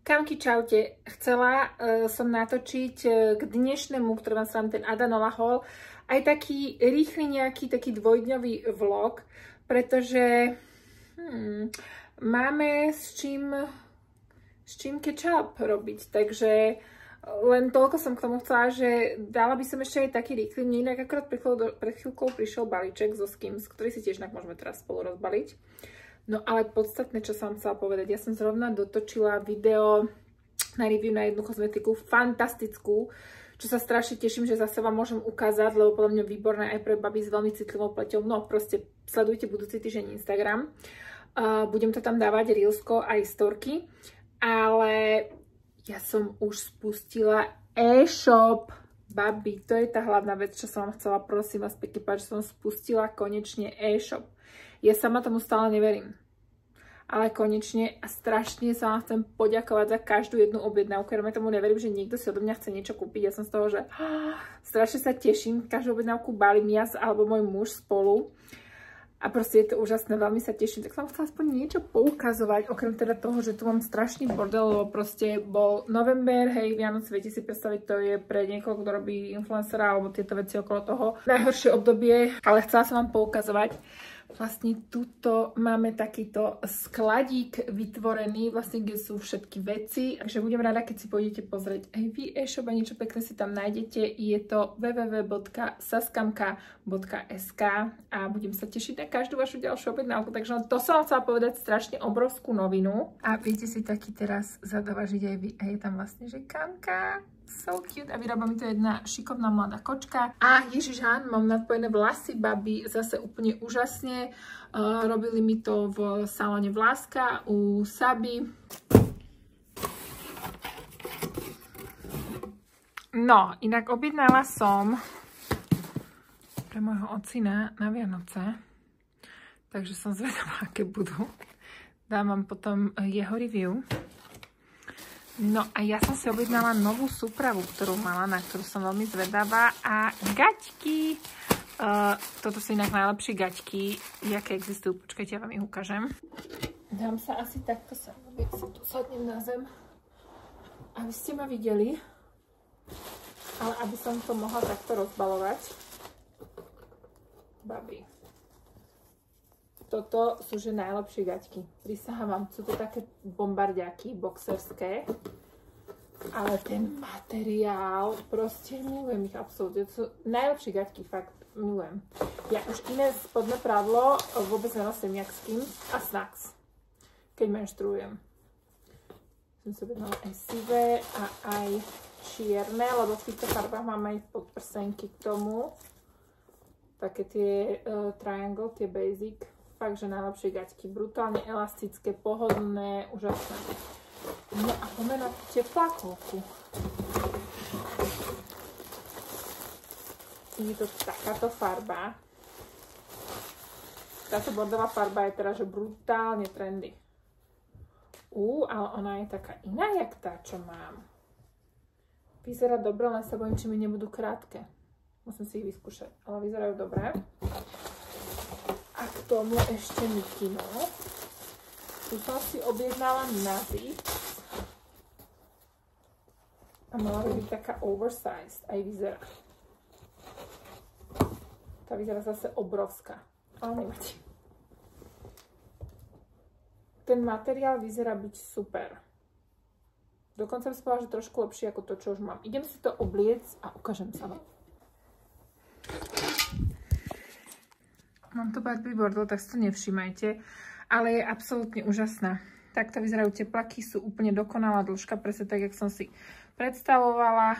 Kamky, čaute. Chcela som natočiť k dnešnému, ktorý vám sám ten Adanola haul, aj taký rýchly nejaký taký dvojdňový vlog, pretože máme s čím ketchup robiť, takže len toľko som k tomu chcela, že dala by som ešte aj taký rýchly. Mne inak akorát pred chvíľkou prišiel balíček zo Skims, ktorý si tiež môžeme teraz spolu rozbaliť. No ale podstatné, čo som chcela povedať, ja som zrovna dotočila video na review na jednu kozmetiku, fantastickú, čo sa strašne teším, že zase vám môžem ukázať, lebo podľa mňa výborné aj pre baby s veľmi citlivou pleťou. No proste sledujte budúci týždeň Instagram. Budem to tam dávať reelsko aj storky, ale ja som už spustila e-shop. Babi, to je tá hlavná vec, čo som vám chcela, prosím vás pekne páči, že som spustila konečne e-shop. Ja sama tomu stále neverím. Ale konečne a strašne sa vám chcem poďakovať za každú jednu objednávku. Ja tomu neverím, že niekto si odo mňa chce niečo kúpiť. Ja som z toho, že strašne sa teším. Každú objednávku balím ja alebo môj muž spolu. A proste je to úžasné, veľmi sa teším. Tak som chcela aspoň niečo poukazovať, okrem teda toho, že tu mám strašný bordel, lebo proste bol november, hej, Vianoce, viete si predstaviť, to je pre niekoho, kto robí influencera alebo tieto veci okolo toho najhoršie obdobie, ale chcela som vám poukazovať. Vlastne tuto máme takýto skladík vytvorený, vlastne kde sú všetky veci, takže budem rada, keď si pôjdete pozrieť aj vy e-shop a niečo pekné si tam nájdete. Je to www.saskamka.sk a budem sa tešiť na každú vašu ďalšiu objednávku, takže to som vám chcela povedať strašne obrovskú novinu. A viete si taký teraz zadovažiť aj vy, a je tam vlastne, že Kamka. So cute a vyrába mi to jedna šikovná mladá kočka. A Ježišán, mám nadpojené vlasy, babi, zase úplne úžasne. Robili mi to v salóne Vláska u Saby. No, inak objednala som pre môjho ocina na Vianoce. Takže som zvedavá, aké budú. Dám vám potom jeho review. No a ja som si objednala novú súpravu, ktorú mala, na ktorú som veľmi zvedavá. A gaťky. Toto sú inak najlepšie gaťky, aké existujú. Počkajte, ja vám ich ukážem. Dám sa asi takto sa tu sadnem na zem, aby ste ma videli. Ale aby som to mohla takto rozbalovať. Babi. Toto sú že najlepšie gaťky. Prisahám, sú to také bombardiaky, boxerské. Ale ten materiál, proste milujem ich absolútne. To sú najlepšie gaťky, fakt milujem. Ja už iné spodné prádlo vôbec nenosím jak s kým a Snacks, keď menštruujem. Som si objednala aj sivé a aj čierne, lebo v týchto farbách mám aj podprsenky k tomu. Také tie triangle, tie basic. Fakt, že najlepšie gaťky. Brutálne elastické, pohodlné, úžasné. No a poďme na teplákovku. Je to takáto farba. Táto bordová farba je teda, že brutálne trendy. Ale ona je taká iná, jak tá, čo mám. Vyzerá dobre, len sa bojím, či mi nebudú krátke. Musím si ich vyskúšať, ale vyzerajú dobre. A k tomu ešte mikino. Tu som si objednala nazí. A mala by byť taká oversized. Aj vyzerá. Tá vyzerá zase obrovská. Ale nevadí. Ten materiál vyzerá byť super. Dokonca by som povedala, že trošku lepšie ako to, čo už mám. Idem si to obliec a ukážem sa vám. Mám to Barbie bordel, tak si to nevšímajte, ale je absolútne úžasná. Takto vyzerajú teplaky, sú úplne dokonalá dĺžka, presne tak, jak som si predstavovala.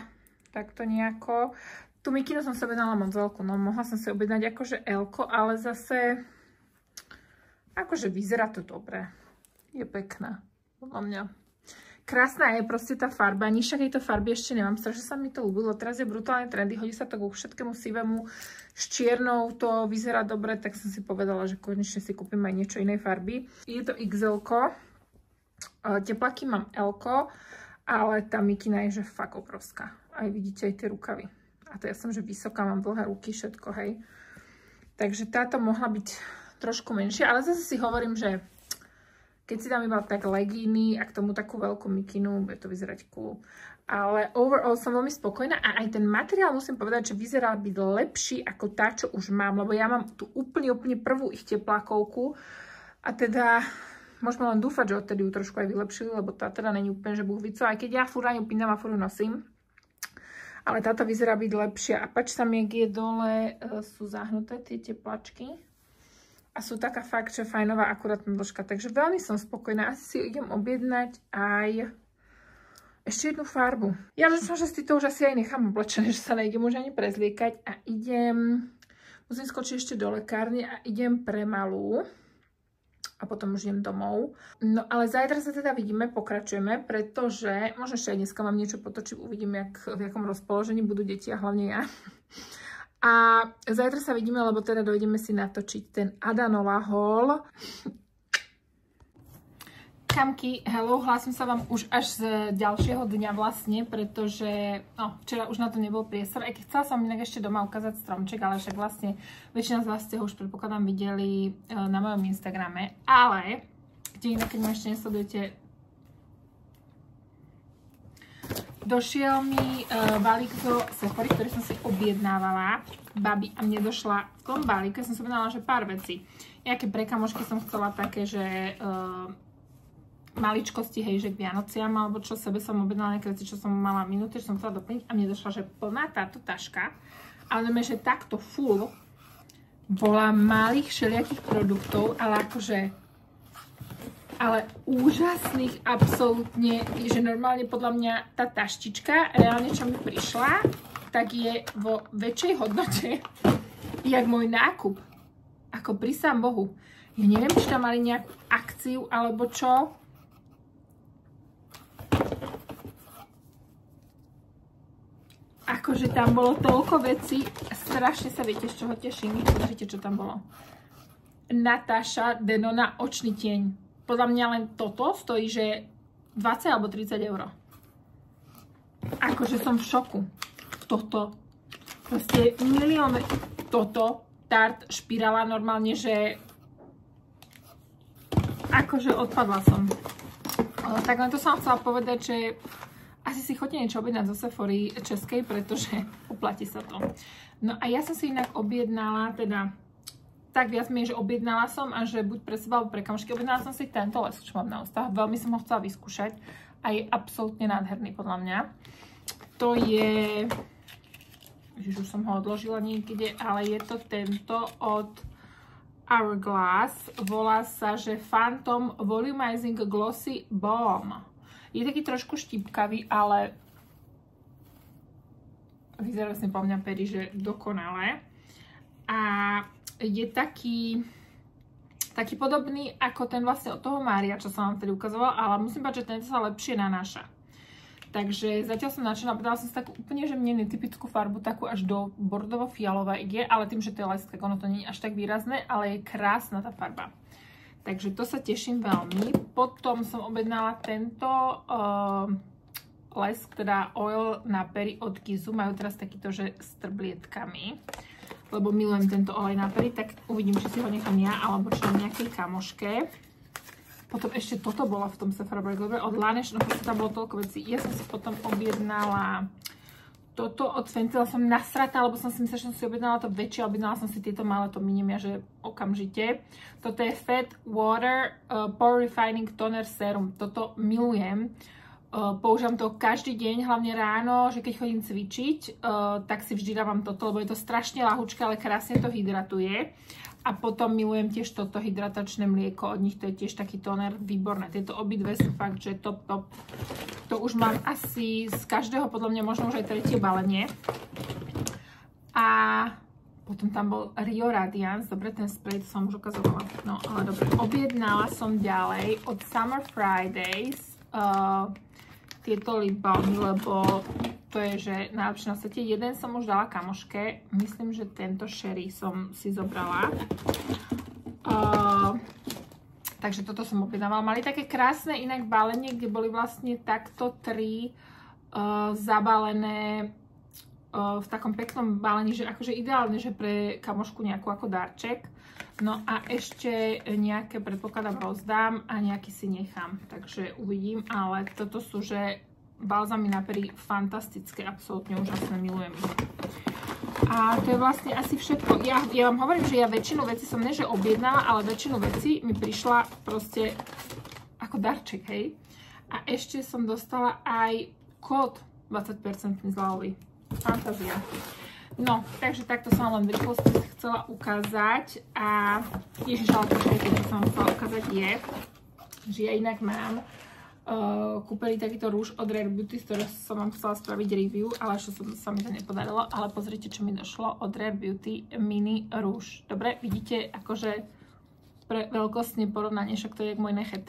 Takto nejako. Tu mikinu som si objednala moc veľkú, no mohla som si objednať akože L-ko, ale zase akože vyzerá to dobre. Je pekná, podľa mňa. Krásna je proste tá farba, nižšia tejto farby ešte nemám, strašne sa mi to ľúbilo, teraz je brutálne trendy, hodí sa to ku všetkému sivému, s čiernou to vyzerá dobre, tak som si povedala, že konečne si kúpim aj niečo inej farby. Je to XL-ko, teplaky mám L-ko, ale tá mikina je že fakt obrovská, aj vidíte aj tie rukavy. A to ja som že vysoká, mám dlhé ruky, všetko, hej. Takže táto mohla byť trošku menšia, ale zase si hovorím, že Keď si dám iba tak legíny a k tomu takú veľkú mikinu, bude to vyzerať cool. Ale overall som veľmi spokojná a aj ten materiál musím povedať, že vyzerá byť lepší ako tá, čo už mám, lebo ja mám tu úplne prvú ich teplákovku a teda môžeme len dúfať, že odtedy ju trošku aj vylepšili, lebo tá teda není úplne, že buchvico, aj keď ja furt na ňu pínam a furt ju nosím. Ale táto vyzerá byť lepšia a páči sa mi, jak je dole, sú zahnuté tie teplačky a sú taká fakt, že fajnová akurátna dĺžka, takže veľmi som spokojná. Asi si idem objednať aj ešte jednu farbu. Ja myslím, že si to už asi aj nechám oblečené, že sa nejdem už ani prezliekať a musím skočiť ešte do lekárne a idem pre malú a potom už idem domov. No ale zajtra sa teda vidíme, pokračujeme, pretože možno ešte aj dneska mám niečo potočím, uvidím, v jakom rozpoložení budú deti a hlavne ja. A zajtra sa vidíme, lebo teda dojdeme si natočiť ten Adanola haul. Kamky, hello, hlásim sa vám už až z ďalšieho dňa vlastne, pretože včera už na to nebol priestor, aj keď chcela som inak ešte doma ukázať stromček, ale však vlastne väčšina z vás ste ho už predpokladám videli na mojom Instagrame, ale kde inak, keď ma ešte nesledujete, došiel mi balík zo Sephory, ktorý som si objednávala, babi, a mne došla v tom balíku, ja som si objednala, že pár vecí. Nejaké pre kamošky som chcela také, že maličkosti, hej, že k Vianociam, alebo čo sebe som objednala nejaké veci, čo som mala minúty, čo som chcela doplniť a mne došla, že plná táto taška, ale neviem, že takto full bola malých všelijakých produktov, ale akože úžasných, absolútne, že normálne podľa mňa tá taštička, reálne čo mi prišla, tak je vo väčšej hodnote jak môj nákup. Ako pri sám Bohu. Ja neviem, či tam mali nejakú akciu, alebo čo. Akože tam bolo toľko vecí, strašne sa viete, z čoho teším. Pozrite, čo tam bolo. Natasha Denona očný tieň. Podľa mňa len toto stojí, že 20 alebo 30 eur. Akože som v šoku. Toto. Proste milión. Toto. Tarte špirála normálne, že akože odpadla som. Tak len to som chcela povedať, že asi si chodte niečo objednať zo Sephory českej, pretože oplatí sa to. No a ja som si inak objednala, teda tak viac mi je, že objednala som a že buď pre seba alebo pre kamošky, objednala som si tento les, čo mám na ústach. Veľmi som ho chcela vyskúšať a je absolútne nádherný podľa mňa. To je, už som ho odložila niekde, ale je to tento od Hourglass. Volá sa, že Phantom Volumizing Glossy Balm. Je taký trošku štípkavý, ale vyzerá vlastne po mňa pery, že dokonale. A je taký podobný ako ten vlastne od toho Mária, čo som vám tedy ukazovala, ale musím povedať, že tento sa lepšie nanáša. Takže zatiaľ som nadšená, podala som si takú úplne, že mne netypickú farbu, takú až do bordovo-fialová ide, ale tým, že to je les, tak ono to nie je až tak výrazné, ale je krásna tá farba. Takže to sa teším veľmi. Potom som objednala tento lesk, teda oil na pery od Gizu. Majú teraz takýto, že s trblietkami, lebo milujem tento olej na pery, tak uvidím, či si ho nechám ja, alebo či na nejakej kamoške. Potom ešte toto bolo v tom Sephora Break od Laneige, no proste tam bolo toľko vecí. Ja som si potom objednala toto od Fenty, som nasratá, lebo som si myslela, že som si objednala to väčšie, objednala som si tieto malé, to miniem ja, že okamžite. Toto je Fat Water Pore Refining Toner Serum. Toto milujem. Používam to každý deň, hlavne ráno, že keď chodím cvičiť, tak si vždy dávam toto, lebo je to strašne ľahučké, ale krásne to hydratuje. A potom milujem tiež toto hydratačné mlieko od nich, to je tiež taký tóner výborné. Tieto obidve sú fakt, že top. To už mám asi z každého, podľa mňa možno už aj tretie balenie. A potom tam bol Rio Radiance, dobre, ten spray, to som už ukazovala. No, ale dobre, objednala som ďalej od Summer Fridays tieto lip balmy, lebo to je, že najlepšie na svete. Jeden som už dala kamoške, myslím, že tento Sherry som si zobrala. Takže toto som objednávala. Mali také krásne inak balenie, kde boli vlastne takto 3 zabalené v takom peknom balení, že akože ideálne, že pre kamošku nejakú ako darček. No a ešte nejaké, predpokladám, rozdám a nejaký si nechám. Takže uvidím, ale toto sú, že balzamy na pery fantastické, absolútne úžasné, milujem ich. A to je vlastne asi všetko. Ja vám hovorím, že ja väčšinu vecí som nie, že objednala, ale väčšinu vecí mi prišla proste ako darček, hej. A ešte som dostala aj kód 20% zľavový. Fantázia. No, takže takto som len v rýchlosti chcela ukázať a ježiš, ale počkajte, čo som chcela ukázať je, že ja inak mám kúpený takýto rúž od Rare Beauty, z ktorého som vám chcela spraviť review, ale ešte sa mi to nepodarilo, ale pozrite, čo mi došlo od Rare Beauty mini rúž. Dobre, vidíte, akože pre veľkostné porovnanie, však to je jak môj nechet.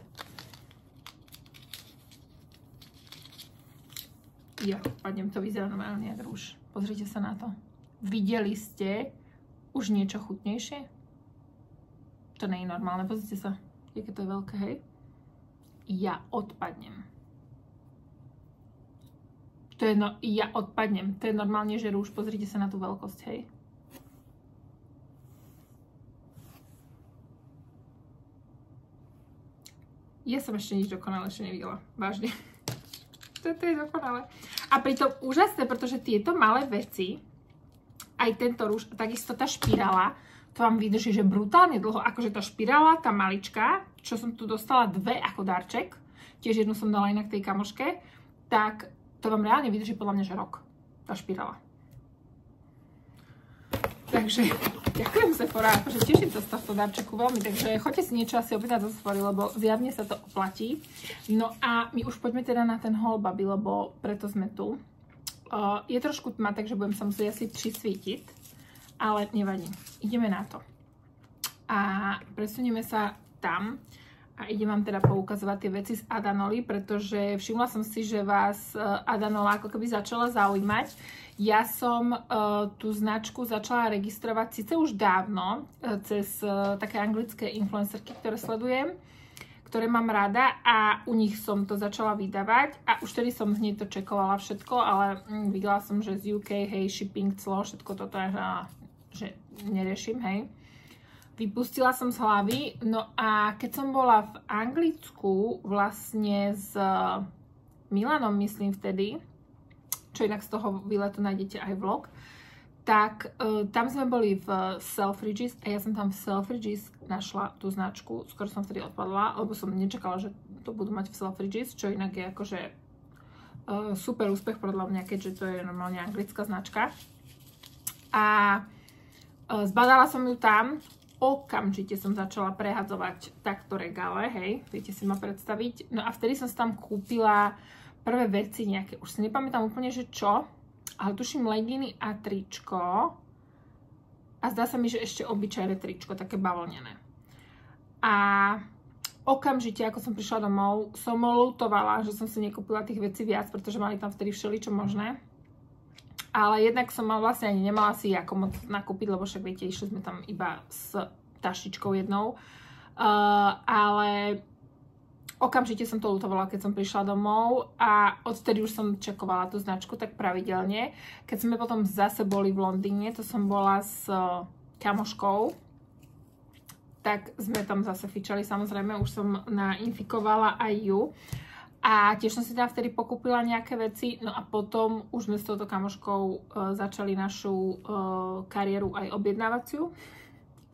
Ja, padnem, to vyzerá normálne jak rúž. Pozrite sa na to. Videli ste už niečo chutnejšie? To nie je normálne, pozrite sa, aké to je veľké, hej? Ja odpadnem. Ja odpadnem. To je normálne, že rúž, pozrite sa na tú veľkosť, hej? Ja som ešte nič dokonalejšie nevidela, vážne. Toto je dokonalé. A pritom úžasné, pretože tieto malé veci, aj tento rúž, takisto tá špirála, to vám vydrží, že brutálne dlho. Akože tá špirála, tá malička, čo som tu dostala dve ako darček, tiež jednu som dala inak tej kamoške, tak to vám reálne vydrží podľa mňa, že rok. Tá špirála. Takže ďakujem Sephora, akože teším sa z tohto darčeku veľmi, takže choďte si niečo asi objednať zo Sephory, lebo zjavne sa to oplatí. No a my už poďme teda na ten haul, babi, lebo preto sme tu. Je trošku tma, takže budem sa musieť asi prisvítiť, ale nevadí. Ideme na to. A presunieme sa tam a idem vám teda poukazovať tie veci z Adanoli, pretože všimla som si, že vás Adanola ako keby začala zaujímať. Ja som tú značku začala registrovať síce už dávno cez také anglické influencerky, ktoré sledujem, ktoré mám rada a u nich som to začala vydávať a už tedy som hneď to čekovala všetko, ale videla som, že z UK, hej, shipping, clo, všetko toto je, že neriešim, hej. Vypustila som z hlavy, no a keď som bola v Anglicku vlastne s Milanom, myslím vtedy, čo inak z toho výletu nájdete aj vlog, tak tam sme boli v Selfridges a ja som tam v Selfridges našla tú značku, skoro som vtedy odpadla, lebo som nečakala, že to budú mať v Selfridges, čo inak je akože super úspech podľa mňa, keďže to je normálne anglická značka. A zbadala som ju tam, okamžite som začala prehadzovať takto regále, hej, viete si ma predstaviť. No a vtedy som si tam kúpila prvé veci nejaké, už si nepamätám úplne, že čo, ale tuším leginy a tričko a zdá sa mi, že ešte obyčajné tričko, také bavlnené. A okamžite, ako som prišla domov, som ľutovala, že som si nekúpila tých vecí viac, pretože mali tam vtedy všeličo možné. Ale jednak som vlastne ani nemala si ako moc nakúpiť, lebo však viete, išli sme tam iba s taštičkou jednou. Ale okamžite som to ľutovala, keď som prišla domov a odtedy už som čekovala tú značku tak pravidelne. Keď sme potom zase boli v Londýne, to som bola s kamoškou, tak sme tam zase fičali, samozrejme, už som nainfikovala aj ju. A tiež som si tam vtedy pokúpila nejaké veci, no a potom už sme s touto kamoškou začali našu kariéru aj objednávaciu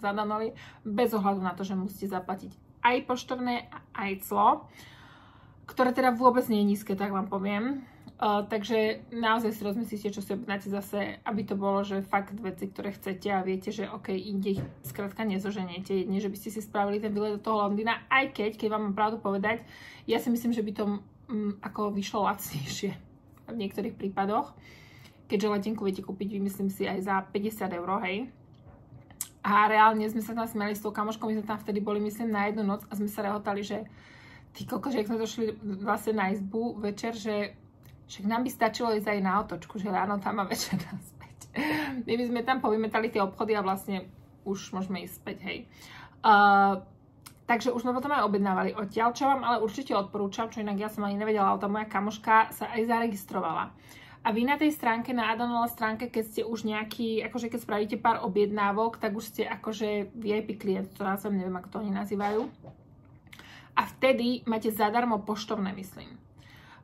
za Adanoli, bez ohľadu na to, že musíte zaplatiť aj poštovné, aj clo, ktoré teda vôbec nie je nízke, tak vám poviem. Takže naozaj si rozmyslíte, čo si objednáte zase, aby to bolo, že fakt veci, ktoré chcete a viete, že ok, inde ich skrátka nezoženiete, jedne, že by ste si spravili ten výlet do toho Londýna, aj keď vám mám pravdu povedať, ja si myslím, že by to ako vyšlo lacnejšie v niektorých prípadoch, keďže letenku viete kúpiť, vymyslím si, aj za 50 €, hej. A reálne sme sa tam smiali s tou kamoškou, my sme tam vtedy boli, myslím, na jednu noc a sme sa rehotali, že ty koko, že ak sme došli vlastne na izbu večer, že však nám by stačilo ísť aj na otočku, že ráno tam a večer naspäť. My by sme tam povymetali tie obchody a vlastne už môžeme ísť späť, hej. Takže už sme potom aj objednávali odtiaľ, čo vám ale určite odporúčam, čo inak ja som ani nevedela, ale tá moja kamoška sa aj zaregistrovala. A vy na tej stránke, na Adonela stránke, keď ste už nejaký, akože keď spravíte pár objednávok, tak už ste akože VIP klient, to nazvem, neviem, ako to oni nazývajú. A vtedy máte zadarmo poštovné, myslím.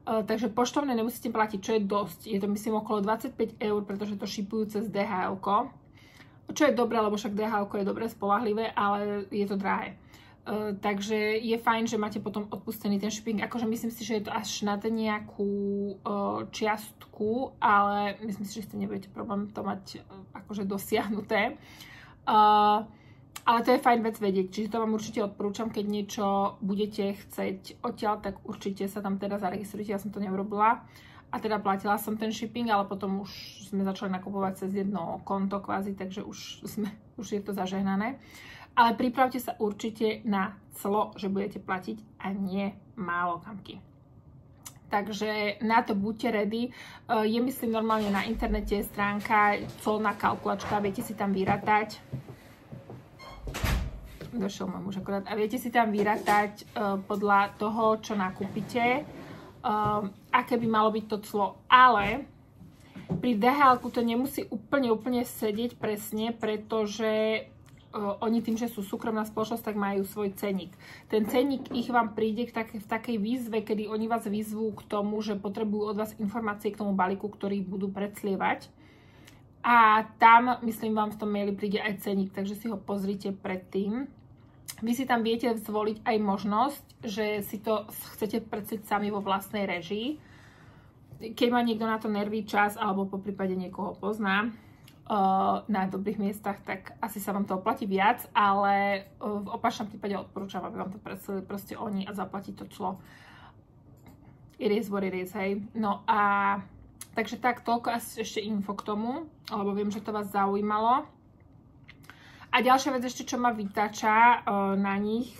Takže poštovné nemusíte platiť, čo je dosť. Je to, myslím, okolo 25 €, pretože to šipujú cez DHL-ko. Čo je dobré, lebo však DHL-ko je dobre, spoľahlivé, ale je to drahé. Takže je fajn, že máte potom odpustený ten shipping. Akože myslím si, že je to až na nejakú čiastku, ale myslím si, že s tým nebudete problém to mať akože dosiahnuté. Ale to je fajn vec vedieť, čiže to vám určite odporúčam, keď niečo budete chceť odtiaľ, tak určite sa tam teda zaregistrujte, ja som to neurobila. A teda platila som ten shipping, ale potom už sme začali nakupovať cez jedno konto kvázi, takže už je to zažehnané. Ale pripravte sa určite na clo, že budete platiť a nie málo kamky. Takže na to buďte ready. Je myslím normálne na internete stránka colná kalkulačka, viete si tam vyrátať. Došiel môj muž akorát. A viete si tam vyrátať podľa toho, čo nakúpite, aké by malo byť to clo. Ale pri DHL-ku to nemusí úplne sedieť presne, pretože oni tým, že sú súkromná spoločnosť, tak majú svoj cenník. Ten cenník ich vám príde v takej výzve, kedy oni vás vyzvú k tomu, že potrebujú od vás informácie k tomu balíku, ktorý budú predslievať. A tam, myslím, vám v tom maili príde aj cenník, takže si ho pozrite predtým. Vy si tam viete zvoliť aj možnosť, že si to chcete predsliť sami vo vlastnej režii. Keď má niekto na to nervý čas, alebo po prípade niekoho pozná na dobrých miestach, tak asi sa vám to oplatí viac, ale v opačnom prípade odporúčam, aby vám to predstavili proste oni a zaplatiť to clo. It is what it is, hej. No a takže tak, toľko asi ešte info k tomu, lebo viem, že to vás zaujímalo. A ďalšia vec ešte, čo ma vytača na nich,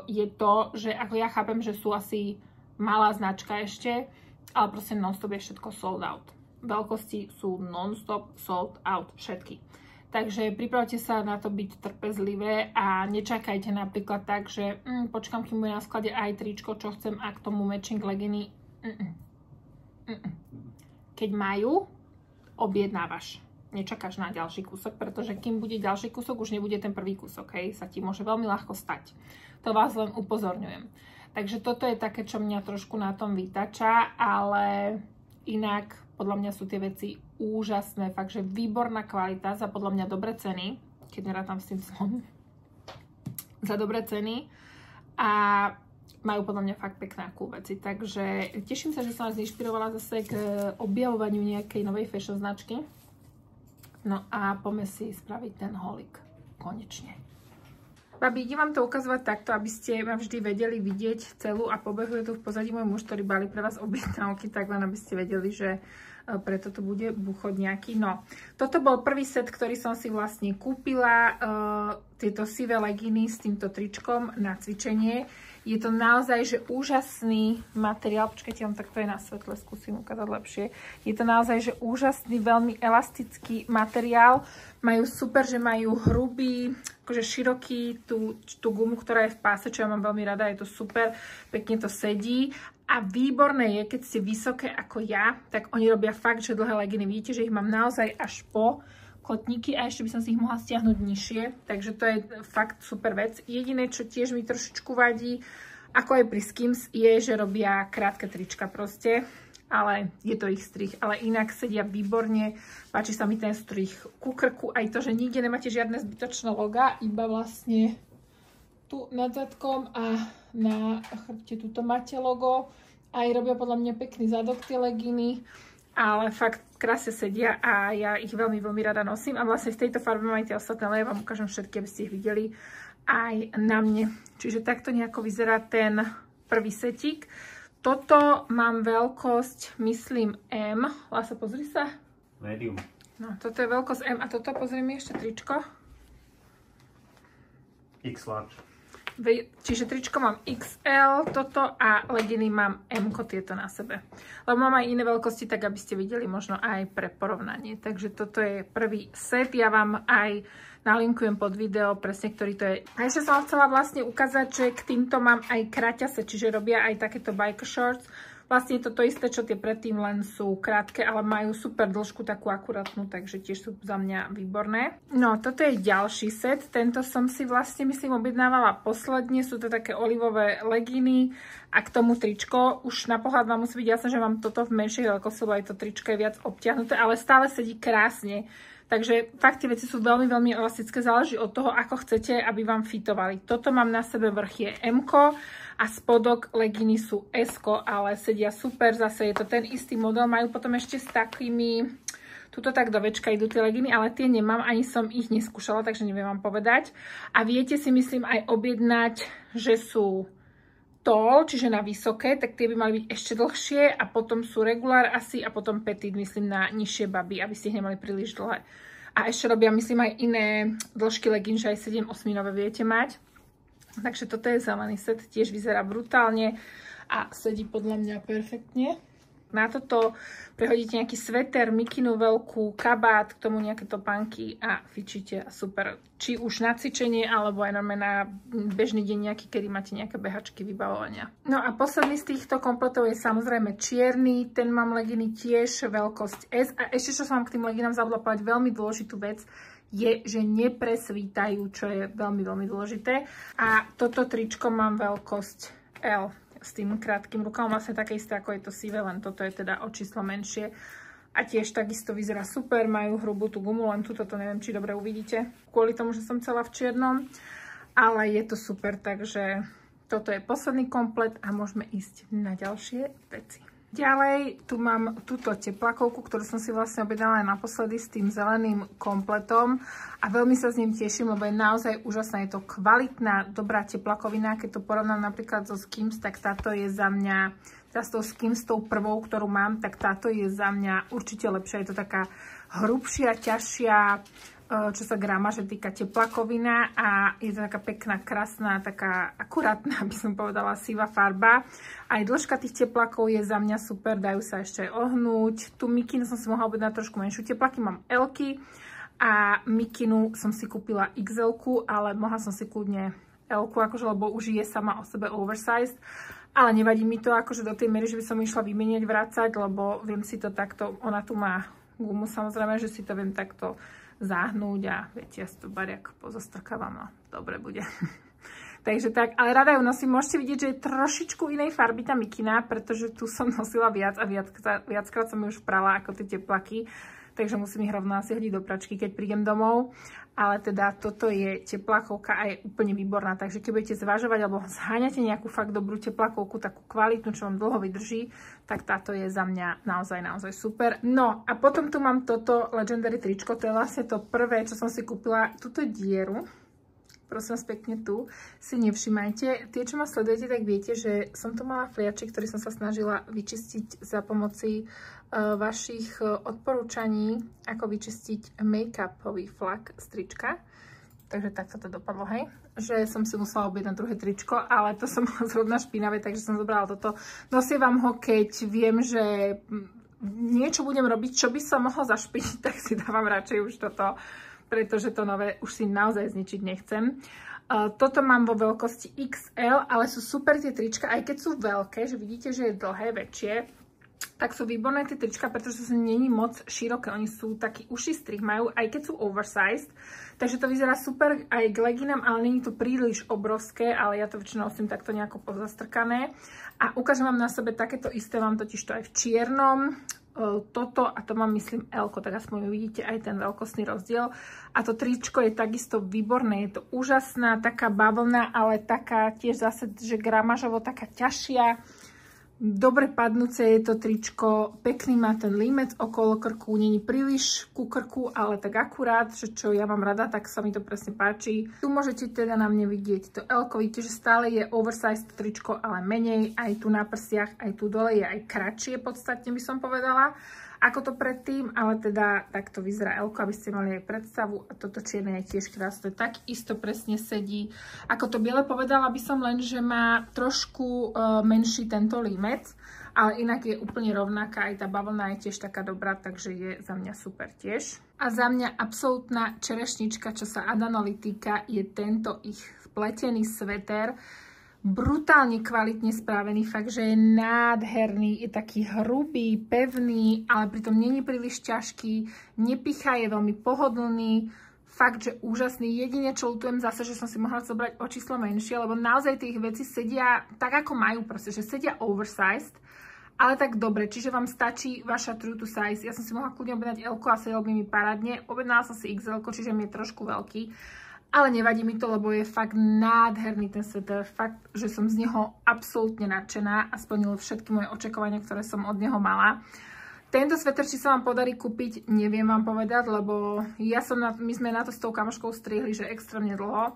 je to, že ako ja chápem, že sú asi malá značka ešte, ale proste non-stop je všetko sold out. Veľkosti sú non-stop sold out všetky. Takže pripravte sa na to byť trpezlivé a nečakajte napríklad tak, že počkám, kým bude na sklade aj tričko, čo chcem, a k tomu matching leginy. Keď majú, objednávaš. Nečakáš na ďalší kúsok, pretože kým bude ďalší kúsok, už nebude ten prvý kúsok, hej, sa ti môže veľmi ľahko stať. To vás len upozorňujem. Takže toto je také, čo mňa trošku na tom vytača, ale inak podľa mňa sú tie veci úžasné, fakt, že výborná kvalita za podľa mňa dobré ceny, keď nerátam s tým clom, za dobré ceny a majú podľa mňa fakt pekné veci. Takže teším sa, že som vás inšpirovala zase k objavovaniu nejakej novej fashion značky. No a poďme si spraviť ten holík. Konečne. Babi, idem vám to ukazovať takto, aby ste ma vždy vedeli vidieť celú a pobehuje tu v pozadí môj muž, ktorý balí pre vás objednávky, tak len aby ste vedeli, že preto to bude buchod nejaký. No, toto bol prvý set, ktorý som si vlastne kúpila. Tieto sivé leginy s týmto tričkom na cvičenie. Je to naozaj, že úžasný materiál. Počkajte, vám takto je na svetle, skúsim ukázať lepšie. Je to naozaj, že úžasný, veľmi elastický materiál. Majú super, že majú hrubý, akože široký, tú gumu, ktorá je v páse, čo ja mám veľmi rada, je to super, pekne to sedí. A výborné je, keď ste vysoké ako ja, tak oni robia fakt, že dlhé leginy. Vidíte, že ich mám naozaj až po kotníky a ešte by som si ich mohla stiahnuť nižšie. Takže to je fakt super vec. Jediné, čo tiež mi trošičku vadí, ako aj pri Skims, je, že robia krátke trička proste. Ale je to ich strih. Ale inak sedia výborne. Páči sa mi ten strih ku krku. Aj to, že nikde nemáte žiadne zbytočné loga, iba vlastne tu nad zadkom a na chrbte tuto máte logo. Aj robia podľa mňa pekný zadok tie leginy, ale fakt krásne sedia a ja ich veľmi, veľmi rada nosím. A vlastne v tejto farbe mám aj tie ostatné, ale ja vám ukážem všetky, aby ste ich videli aj na mne. Čiže takto nejako vyzerá ten prvý setík. Toto mám veľkosť, myslím, M. Lása, pozri sa. Medium. No, toto je veľkosť M a toto, pozri mi ešte tričko. X large. Čiže tričko mám XL, toto a leginy mám M-ko tieto na sebe. Lebo mám aj iné veľkosti, tak aby ste videli možno aj pre porovnanie. Takže toto je prvý set. Ja vám aj nalinkujem pod video presne, ktorý to je. A ešte som chcela vlastne ukázať, že k týmto mám aj kraťase, čiže robia aj takéto biker shorts. Vlastne je to isté, čo tie predtým, len sú krátke, ale majú super dĺžku, takú akurátnu, takže tiež sú za mňa výborné. No, toto je ďalší set. Tento som si vlastne, myslím, objednávala posledne. Sú to také olivové legíny a k tomu tričko. Už na pohľad vám musí byť jasné, že mám toto v menšej veľkosti, lebo aj to tričko je viac obťahnuté, ale stále sedí krásne. Takže fakt tie veci sú veľmi, veľmi elastické, záleží od toho, ako chcete, aby vám fitovali. Toto mám na sebe, vrch je M-ko a spodok legíny sú S-ko, ale sedia super, zase je to ten istý model, majú potom ešte s takými, tuto tak do večka idú tie legíny, ale tie nemám, ani som ich neskúšala, takže neviem vám povedať. A viete si myslím aj objednať, že sú tall, čiže na vysoké, tak tie by mali byť ešte dlhšie a potom sú regulár asi a potom petit, myslím, na nižšie baby, aby ste ich nemali príliš dlhé. A ešte robia, myslím, aj iné dĺžky legín, že aj 7-8-nové viete mať. Takže toto je zelený set, tiež vyzerá brutálne a sedí podľa mňa perfektne. Na toto prehodíte nejaký sveter, mikinu veľkú, kabát, k tomu nejaké topánky a fičíte a super. Či už na cvičenie, alebo aj normálne na bežný deň nejaký, kedy máte nejaké behačky, vybavovania. No a posledný z týchto kompletov je samozrejme čierny. Ten mám legíny tiež veľkosť S. A ešte, čo som vám k tým legínám zabudla povedať, veľmi dôležitú vec, je, že nepresvítajú, čo je veľmi, veľmi dôležité. A toto tričko mám veľkosť L. S tým krátkym rukavom, vlastne také isté ako je to sivé, len toto je teda o číslo menšie. A tiež takisto vyzerá super, majú hrubú tú gumu, len tuto to neviem, či dobre uvidíte, kvôli tomu, že som celá v čiernom. Ale je to super, takže toto je posledný komplet a môžeme ísť na ďalšie veci. Ďalej tu mám túto teplakovku, ktorú som si vlastne objednala aj naposledy s tým zeleným kompletom a veľmi sa s ním teším, lebo je naozaj úžasná. Je to kvalitná, dobrá teplakovina. Keď to porovnám napríklad so Skims, tak táto je za mňa, teraz tou Skims, tou prvou, ktorú mám, tak táto je za mňa určite lepšia. Je to taká hrubšia, ťažšia, čo sa gramáže týka teplakovina a je to taká pekná, krásna, taká akurátna, by som povedala, sivá farba. Aj dĺžka tých teplakov je za mňa super, dajú sa ešte aj ohnúť. Tu mikinu som si mohla objednať trošku menšiu, teplaky mám L-ky a mikinu som si kúpila XL-ku, ale mohla som si kľudne L-ku, akože, lebo už je sama o sebe oversized. Ale nevadí mi to akože do tej miery, že by som išla vymeniať, vrácať, lebo viem si to takto, ona tu má gumu samozrejme, že si to viem takto zahnúť a viete, ja si to bariak pozostrkávam a dobre bude. Takže tak, ale rada ju nosím. Môžete vidieť, že je trošičku inej farby tá mikina, pretože tu som nosila viac a viackrát som ju už prala ako tie teplaky, takže musím ich rovno asi hodiť do pračky, keď prídem domov. Ale teda toto je teplakovka a je úplne výborná, takže keď budete zvažovať alebo zháňate nejakú fakt dobrú teplakovku, takú kvalitnú, čo vám dlho vydrží, tak táto je za mňa naozaj, naozaj super. No a potom tu mám toto Legendary tričko, to je vlastne to prvé, čo som si kúpila, túto dieru. Prosím vás pekne, tu si nevšimajte. Tie, čo ma sledujete, tak viete, že som tu mala fliačik, ktorý som sa snažila vyčistiť za pomoci vašich odporúčaní, ako vyčistiť make-upový flak z trička. Takže tak sa to dopadlo, hej. Že som si musela objednať druhé tričko, ale to som mala zrovna špinavé, takže som zobrala toto. Nosievam ho, keď viem, že niečo budem robiť, čo by som mohla zašpiniť, tak si dávam radšej už toto, pretože to nové už si naozaj zničiť nechcem. Toto mám vo veľkosti XL, ale sú super tie trička, aj keď sú veľké, že vidíte, že je dlhé, väčšie, tak sú výborné tie trička, pretože sú není moc široké, oni sú taký uší strih, majú, aj keď sú oversized, takže to vyzerá super aj k leginám, ale není to príliš obrovské, ale ja to väčšinou nosím takto nejako pozastrkané. A ukážem vám na sebe takéto isté, mám totiž to aj v čiernom, toto a to mám myslím L-ko, tak aspoň vidíte aj ten veľkostný rozdiel. A to tričko je takisto výborné, je to úžasná, taká bavlna, ale taká tiež zase, že gramážovo taká ťažšia. Dobre padnúce je to tričko, pekný má ten límec okolo krku, není príliš ku krku, ale tak akurát, že čo ja mám rada, tak sa mi to presne páči. Tu môžete teda na mne vidieť to L-ko, vidíte, že stále je oversized tričko, ale menej, aj tu na prsiach, aj tu dole je aj kratšie podstatne by som povedala, ako to predtým, ale teda takto vyzerá L-ko, aby ste mali aj predstavu a toto čierne je tiež krásne, tak isto presne sedí. Ako to biele povedala by som len, že má trošku menší tento límec, ale inak je úplne rovnaká, aj tá bavlna je tiež taká dobrá, takže je za mňa super tiež. A za mňa absolútna čerešnička, čo sa Adanoli týka, je tento ich pletený sveter. brutálne kvalitne spravený, fakt, že je nádherný, je taký hrubý, pevný, ale pritom není príliš ťažký, nepichá, je veľmi pohodlný, fakt, že úžasný. Jedine, čo ľutujem zase, že som si mohla zobrať o číslo menšie, lebo naozaj tých vecí sedia tak, ako majú proste, že sedia oversized, ale tak dobre, čiže vám stačí vaša true to size. Ja som si mohla kľudne objednať L-ko a sedel by mi parádne, objednala som si XL-ko, čiže mi je trošku veľký. Ale nevadí mi to, lebo je fakt nádherný ten sveter. Fakt, že som z neho absolútne nadšená a splnil všetky moje očakávania, ktoré som od neho mala. Tento sveter, či sa vám podarí kúpiť, neviem vám povedať, lebo my sme na to s tou kamoškou strihli, že extrémne dlho.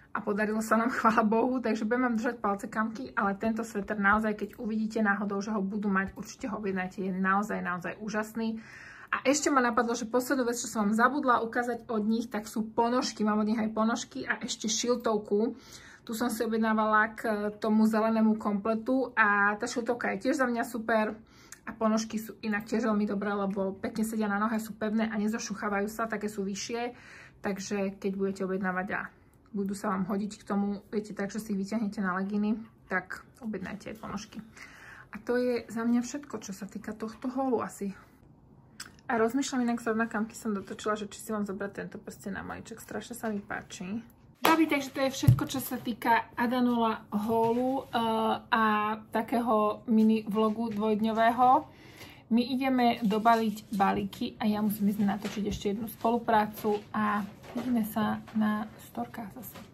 A podarilo sa nám, chvála Bohu, takže budem vám držať palce, kamky, ale tento sveter naozaj, keď uvidíte náhodou, že ho budú mať, určite ho objednajte, je naozaj, naozaj úžasný. A ešte ma napadlo, že poslednú vec, čo som vám zabudla ukázať od nich, tak sú ponožky. Mám od nich aj ponožky a ešte šiltovku. Tu som si objednávala k tomu zelenému kompletu a tá šiltovka je tiež za mňa super. A ponožky sú inak tiež veľmi dobré, lebo pekne sedia na nohe, sú pevné a nezošuchávajú sa, také sú vyššie. Takže keď budete objednávať a budú sa vám hodiť k tomu, viete, takže si ich vyťahnete na legíny, tak objednajte aj ponožky. A to je za mňa všetko, čo sa týka tohto haulu asi. A rozmýšľam inak zrovna, kamky som dotočila, že či si mám zobrať tento prsten na maliček. Strašne sa mi páči. Dobre, takže to je všetko, čo sa týka Adanola haulu a takého mini vlogu dvojdňového. My ideme dobaliť balíky a ja musím ísť natočiť ešte jednu spoluprácu a vidíme sa na storkách zase.